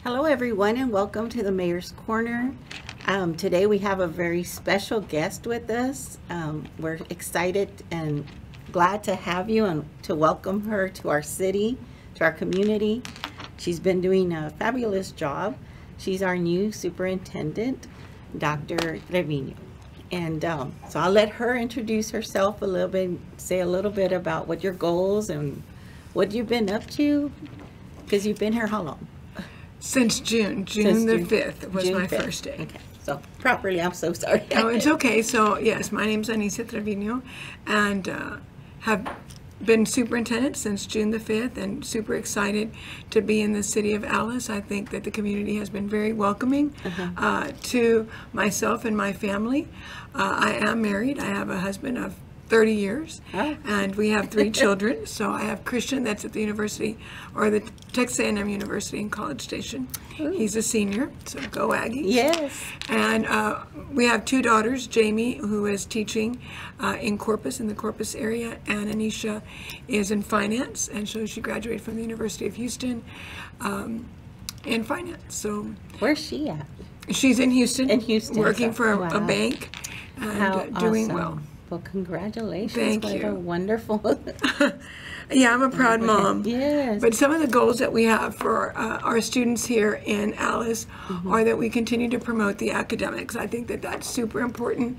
Hello, everyone, and welcome to the Mayor's Corner. Today we have a very special guest with us. We're excited and glad to have you and to welcome her to our city, to our community. She's been doing a fabulous job. She's our new superintendent, Dr. Trevino. And so I'll let her introduce herself a little bit, say a little bit about what your goals and what you've been up to, because you've been here how long? Since June the 5th was my first day. Okay, so properly, I'm so sorry. Oh, it's okay. So yes, my name's Anysia Trevino, and have been superintendent since June the 5th, and super excited to be in the city of Alice. I think that the community has been very welcoming to myself and my family. I am married. I have a husband of 30 years, and we have 3 children. So I have Christian, that's at the university, or the Texas A&M University in College Station. Ooh. He's a senior, so go Aggies. Yes. And we have 2 daughters, Jamie, who is teaching in Corpus, in the Corpus area, and Anysia is in finance, and so she graduated from the University of Houston in finance. So where's she at? She's in Houston. In Houston. Working for a bank and doing awesome. well. Well, congratulations. Thank what you. A wonderful. Yeah, I'm a proud mom. Yes. But some of the goals that we have for our students here in Alice are that we continue to promote the academics. I think that that's super important,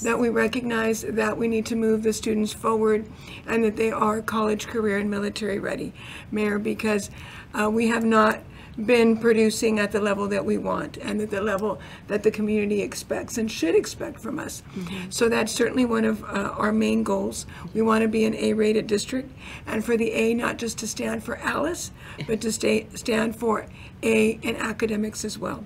that we recognize that we need to move the students forward and that they are college, career, and military ready, Mayor, because we have not been producing at the level that we want and at the level that the community expects and should expect from us. So that's certainly one of our main goals. We want to be an A-rated district, and for the A not just to stand for Alice, but to stand for A in academics as well.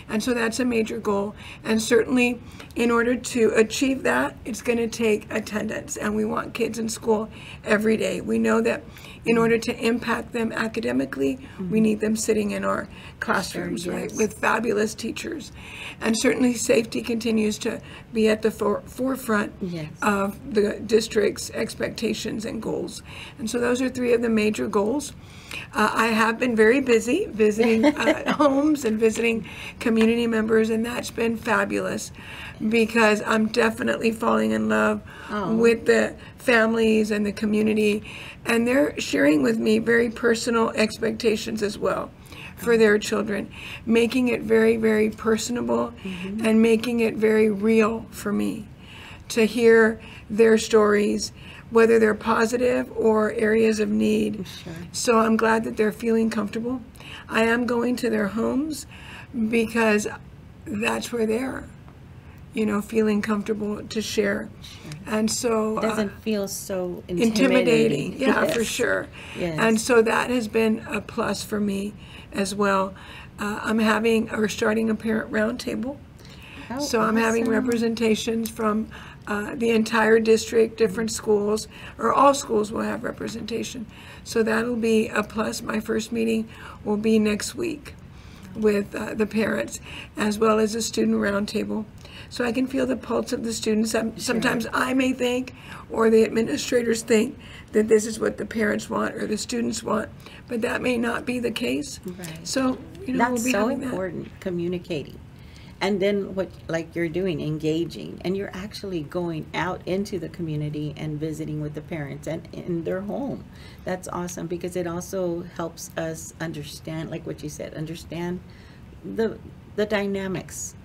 And so that's a major goal. And certainly in order to achieve that, it's going to take attendance. And we want kids in school every day. We know that in order to impact them academically, we need them sitting in our classrooms, right, with fabulous teachers. And certainly safety continues to be at the forefront of the district's expectations and goals. And so those are 3 of the major goals. I have been very busy visiting homes and visiting community members, and that's been fabulous because I'm definitely falling in love with the families and the community, and they're sharing with me very personal expectations as well for their children, making it very, very personable and making it very real for me to hear their stories, whether they're positive or areas of need. So I'm glad that they're feeling comfortable. I am going to their homes because that's where they're, feeling comfortable to share. And so it doesn't feel so intimidating. Yeah, for sure. And so that has been a plus for me as well. We're starting a parent roundtable. So I'm having representations from the entire district, different schools, or all schools will have representation. So that'll be a plus. My first meeting will be next week with the parents, as well as a student roundtable. So I can feel the pulse of the students. Sometimes I may think, or the administrators think, that this is what the parents want or the students want, but that may not be the case. So, that's we'll be so having important, communicating. And then what, like you're doing, engaging, and you're actually going out into the community and visiting with the parents and in their home. That's awesome because it also helps us understand, like what you said, understand the dynamics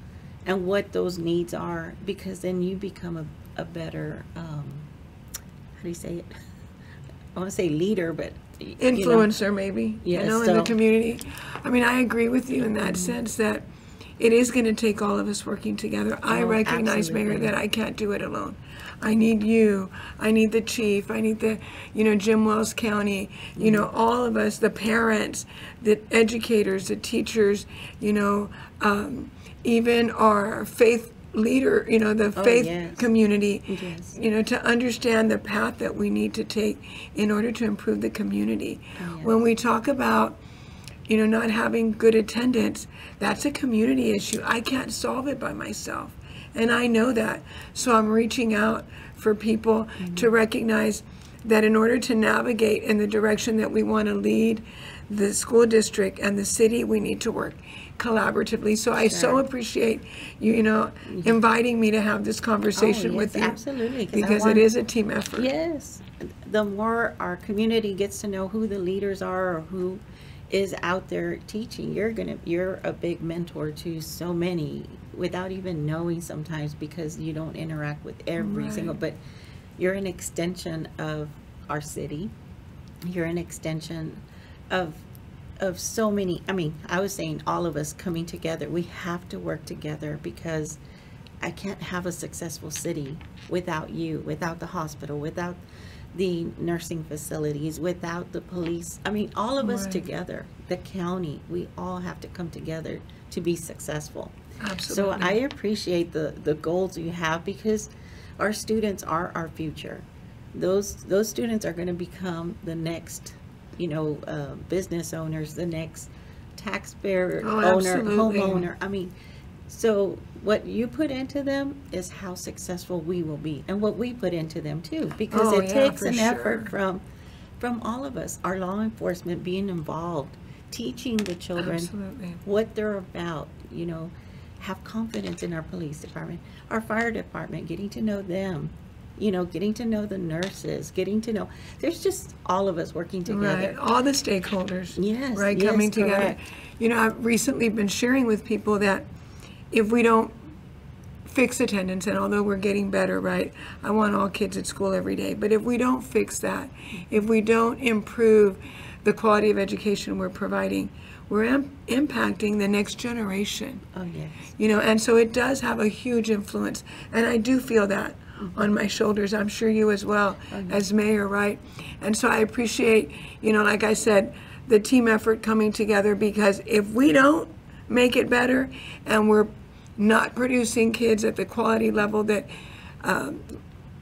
and what those needs are, because then you become a better, how do you say it? I want to say leader, but influencer, maybe, in the community. I mean, I agree with you in that sense that it is going to take all of us working together. I recognize, Mayor, that I can't do it alone. I need you. I need the chief. I need the, Jim Wells County, all of us, the parents, the educators, the teachers, even our faith leader, the faith community, to understand the path that we need to take in order to improve the community. When we talk about not having good attendance, that's a community issue. I can't solve it by myself. And I know that. So I'm reaching out for people to recognize that in order to navigate in the direction that we want to lead the school district and the city, we need to work collaboratively. So I so appreciate you, inviting me to have this conversation with you. Absolutely. Because it is a team effort. Yes. The more our community gets to know who the leaders are or who is out there teaching, you're a big mentor to so many without even knowing sometimes, because you don't interact with every single, but you're an extension of our city. You're an extension of so many. I mean, I was saying all of us coming together. We have to work together, because I can't have a successful city without you, without the hospital, without the nursing facilities, without the police. I mean, all of us together, the county, we all have to come together to be successful. Absolutely. So I appreciate the goals you have, because our students are our future. Those students are going to become the next, business owners, the next taxpayer owner, homeowner. I mean, so what you put into them is how successful we will be, and what we put into them too, because it takes an effort from all of us. Our law enforcement being involved, teaching the children what they're about, have confidence in our police department, our fire department, getting to know them, getting to know the nurses, getting to know, there's just all of us working together. Right, all the stakeholders. Yes, coming together. Correct. I've recently been sharing with people that if we don't fix attendance, and although we're getting better, right, I want all kids at school every day, but if we don't fix that, if we don't improve the quality of education we're providing, we're impacting the next generation. Oh, yes. And so it does have a huge influence, and I do feel that on my shoulders. I'm sure you as well, as mayor, right? And so I appreciate, like I said, the team effort coming together, because if we don't make it better and we're not producing kids at the quality level that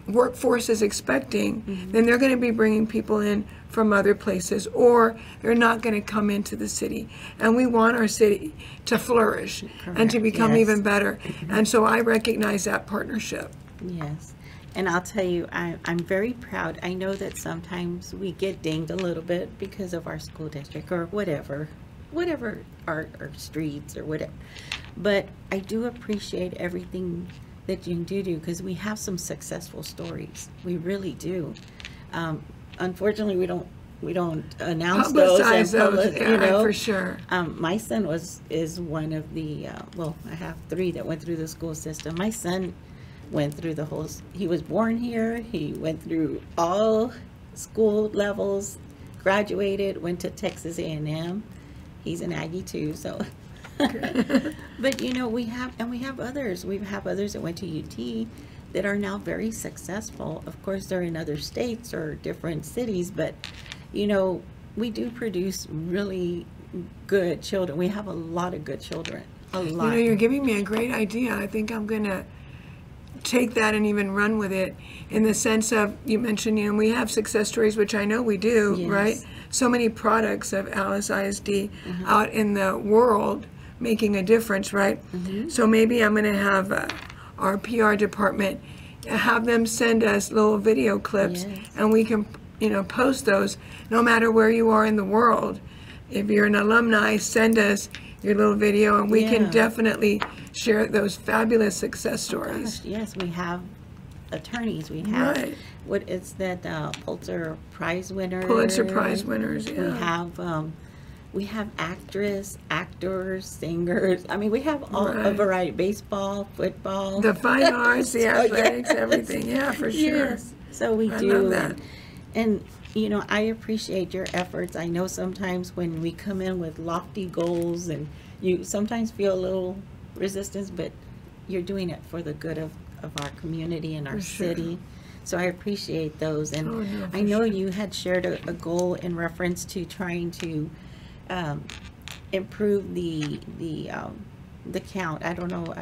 workforce is expecting, then they're going to be bringing people in from other places, or they're not going to come into the city. And we want our city to flourish and to become even better. And so I recognize that partnership. Yes. And I'll tell you, I'm very proud. I know that sometimes we get dinged a little bit because of our school district or whatever our streets or whatever. But I do appreciate everything that you do, because we have some successful stories. We really do. Unfortunately, we don't announce publicize those, for sure. My son is one of the well, I have 3 that went through the school system. My son went through he was born here, he went through all school levels, graduated, went to Texas A&M. He's an Aggie too, so. But we have others. We have others that went to UT that are now very successful. Of course, they're in other states or different cities, but we do produce really good children. We have a lot of good children. A lot. You're giving me a great idea. I think I'm gonna take that and even run with it, in the sense of, you mentioned, we have success stories, which I know we do, right? So many products of Alice ISD out in the world making a difference, right? So maybe I'm going to have our PR department have them send us little video clips, and we can, post those no matter where you are in the world. If you're an alumni, send us your little video, and we can definitely share those fabulous success stories. Yes, we have attorneys. We have what is that Pulitzer Prize winners. Pulitzer Prize winners. We have actors, singers. I mean, we have a variety: baseball, football, the fine arts, the athletics, everything. Yeah, for sure. Yes. So we do. Love that. And I appreciate your efforts. I know sometimes when we come in with lofty goals, and you sometimes feel a little resistance, but you're doing it for the good of our community and our city. So I appreciate those. And I know you had shared a goal in reference to trying to improve the count. I don't know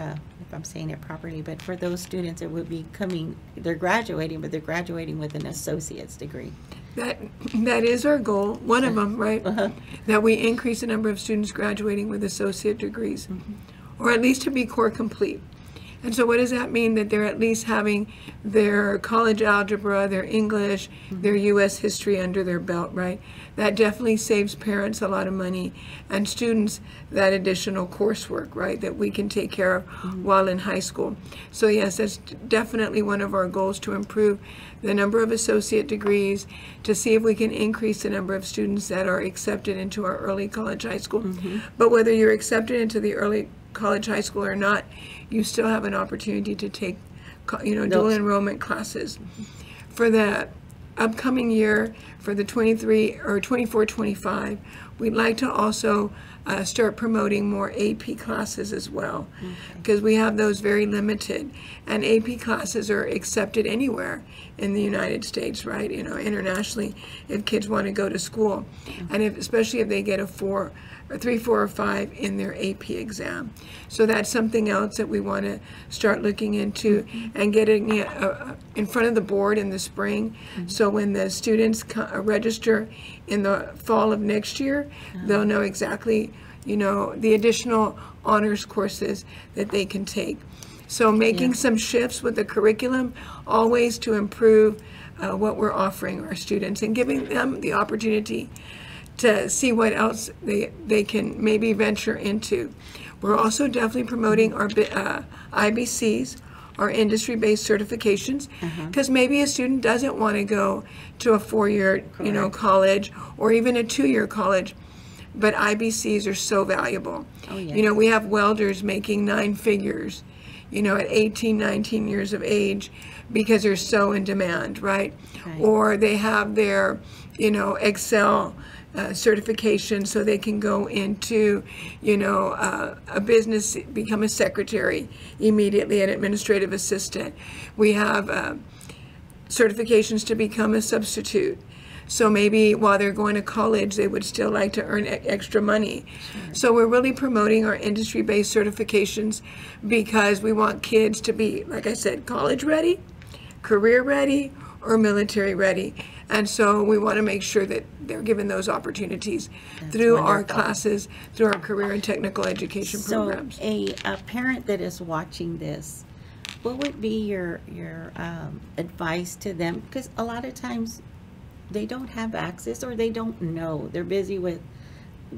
if I'm saying it properly, but for those students that would be they're graduating, but they're graduating with an associate's degree. That is our goal, one of them, right? That we increase the number of students graduating with associate degrees, or at least to be core complete. And so what does that mean? That they're at least having their college algebra, their English, their U.S. history under their belt, right? That definitely saves parents a lot of money and students that additional coursework, right, that we can take care of while in high school. So yes, that's definitely one of our goals, to improve the number of associate degrees, to see if we can increase the number of students that are accepted into our early college high school. But whether you're accepted into the early college high school or not, you still have an opportunity to take, dual enrollment classes. For the upcoming year, for the 24-25, we'd like to also start promoting more AP classes as well, because we have those very limited, and AP classes are accepted anywhere in the United States, right? Internationally, if kids want to go to school, and especially if they get a 3, 4, or 5 in their AP exam. So that's something else that we want to start looking into and getting it in front of the board in the spring. So when the students register in the fall of next year, they'll know exactly, the additional honors courses that they can take. So making some shifts with the curriculum, always to improve what we're offering our students and giving them the opportunity to see what else they can maybe venture into. We're also definitely promoting our IBCs, our industry-based certifications, because maybe a student doesn't want to go to a 4-year, college, or even a 2-year college, but IBCs are so valuable. Oh, yes. We have welders making 9 figures, at 18, 19 years of age, because they're so in demand, right? Or they have their, Excel certification, so they can go into, a business, become a secretary immediately, an administrative assistant. We have certifications to become a substitute. So maybe while they're going to college, they would still like to earn extra money. So we're really promoting our industry-based certifications because we want kids to be, like I said, college ready, career ready, or military ready. And so we want to make sure that they're given those opportunities through our classes, through our career and technical education programs. So a parent that is watching this, what would be your advice to them? Because a lot of times they don't have access, or they don't know. They're busy with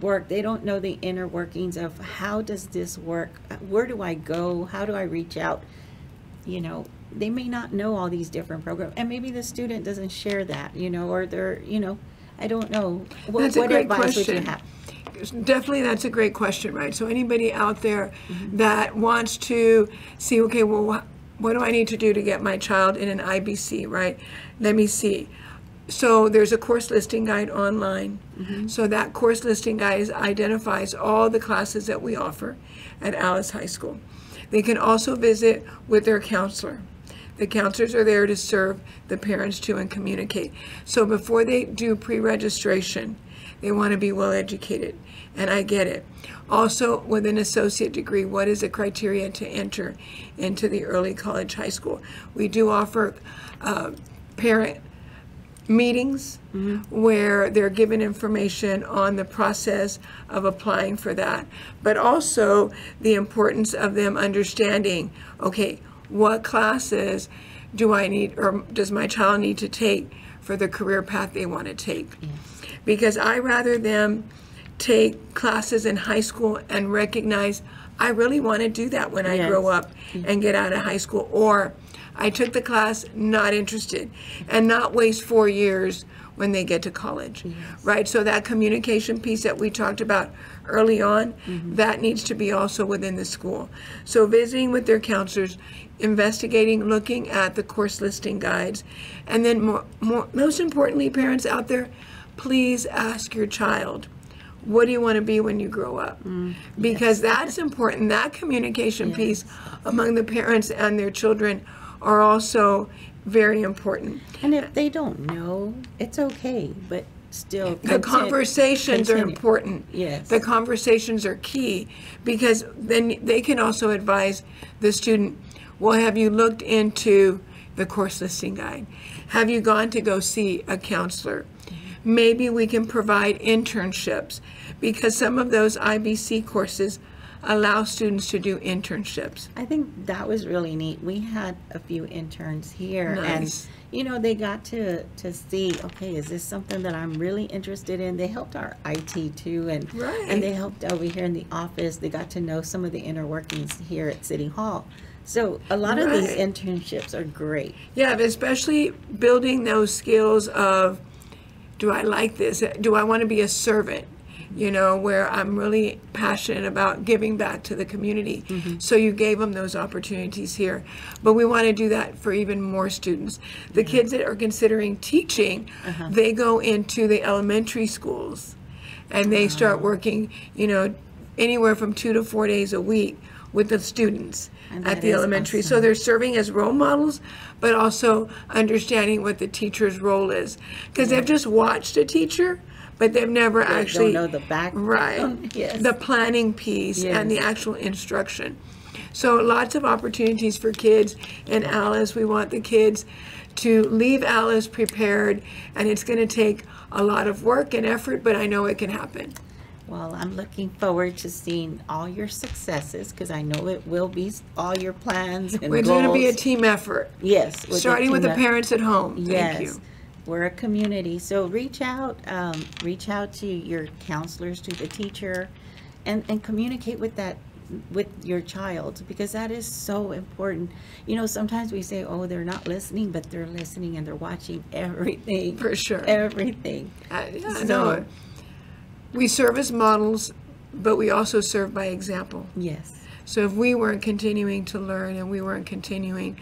work. They don't know the inner workings of how does this work? Where do I go? How do I reach out? They may not know all these different programs, and maybe the student doesn't share that, or they're, I don't know. What advice would you have? Definitely, that's a great question, right? So anybody out there that wants to see, okay, well, what do I need to do to get my child in an IBC, right? Let me see. So there's a course listing guide online. So that course listing guide identifies all the classes that we offer at Alice High School. They can also visit with their counselor. The counselors are there to serve the parents too and communicate. So before they do pre-registration, they want to be well educated, and I get it. Also, with an associate degree, what is the criteria to enter into the early college high school? We do offer parent meetings where they're given information on the process of applying for that, but also the importance of them understanding, okay, what classes do I need, or does my child need to take for the career path they want to take? Because I rather them take classes in high school and recognize, I really want to do that when I grow up and get out of high school, or I took the class, not interested, and not waste 4 years when they get to college, right? So that communication piece that we talked about early on, that needs to be also within the school. So visiting with their counselors, investigating, looking at the course listing guides, and then most importantly, parents out there, please ask your child, what do you want to be when you grow up? Because that's important. That communication piece among the parents and their children are also very important. And if they don't know, it's okay, but still the conversations are important. Yes. The conversations are key, because then they can also advise the student, well, have you looked into the course listing guide? Have you gone to go see a counselor? Maybe we can provide internships, because some of those IBC courses allow students to do internships. I think that was really neat. We had a few interns here, Nice. and they got to see, okay, is this something that I'm really interested in? They helped our IT too, and Right. and they helped over here in the office. They got to know some of the inner workings here at City Hall. So a lot of these Right. internships are great. Yeah, but especially building those skills of, do I like this? Do I want to be a servant? Where I'm really passionate about giving back to the community. So you gave them those opportunities here. But we want to do that for even more students. The kids that are considering teaching, they go into the elementary schools and they start working, anywhere from 2 to 4 days a week with the students at the elementary. So they're serving as role models, but also understanding what the teacher's role is. Because they've just watched a teacher, but they've never actually don't know the background. Right. Yes. The planning piece and the Yes. actual instruction. So lots of opportunities for kids in Alice. We want the kids to leave Alice prepared, and it's going to take a lot of work and effort, but I know it can happen. Well, I'm looking forward to seeing all your successes, because I know it will be all your plans and It's goals. going to be a team effort. Yes. Starting with the parents at home. Yes. Thank you. We're a community, so reach out to your counselors, to the teacher, and communicate with your child, because that is so important. Sometimes we say, oh, they're not listening, but they're listening and they're watching everything. For sure. Everything. Yeah, So- no. We serve as models, but we also serve by example. Yes. So if we weren't continuing to learn, and we weren't continuing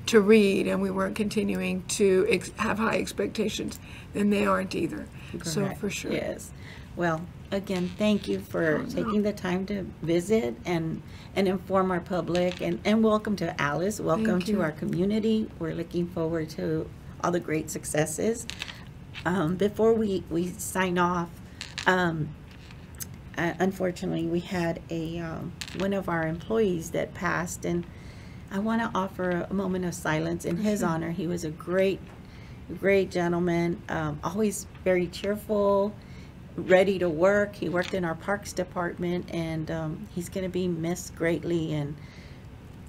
to read, and we weren't continuing to have high expectations, then they aren't either. So Correct. for sure. Yes. Well, again, thank you for taking the time to visit and inform our public, and welcome to Alice. Welcome Thank to you. our community. We're looking forward to all the great successes. Before we sign off, unfortunately, we had one of our employees that passed, and I want to offer a moment of silence in his honor. He was a great gentleman, always very cheerful, ready to work. He worked in our parks department, and he's going to be missed greatly. And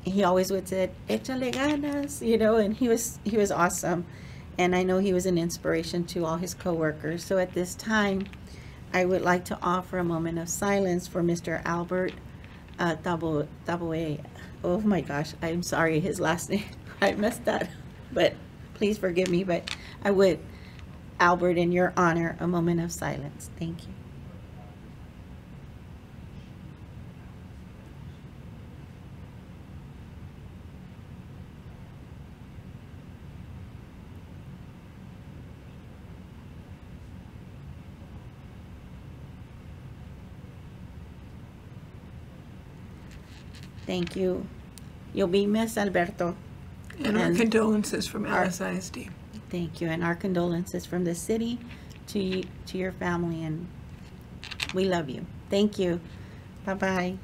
he always would say, "Échale ganas," and he was awesome. And I know he was an inspiration to all his coworkers. So at this time, I would like to offer a moment of silence for Mr. Albert Taboe. Oh my gosh, I'm sorry, his last name. I messed that, but please forgive me. But I would, Albert, in your honor, a moment of silence. Thank you. Thank you. You'll be missed, Alberto. And our condolences from Alice ISD. Thank you, and our condolences from the city to your family, and we love you. Thank you. Bye-bye.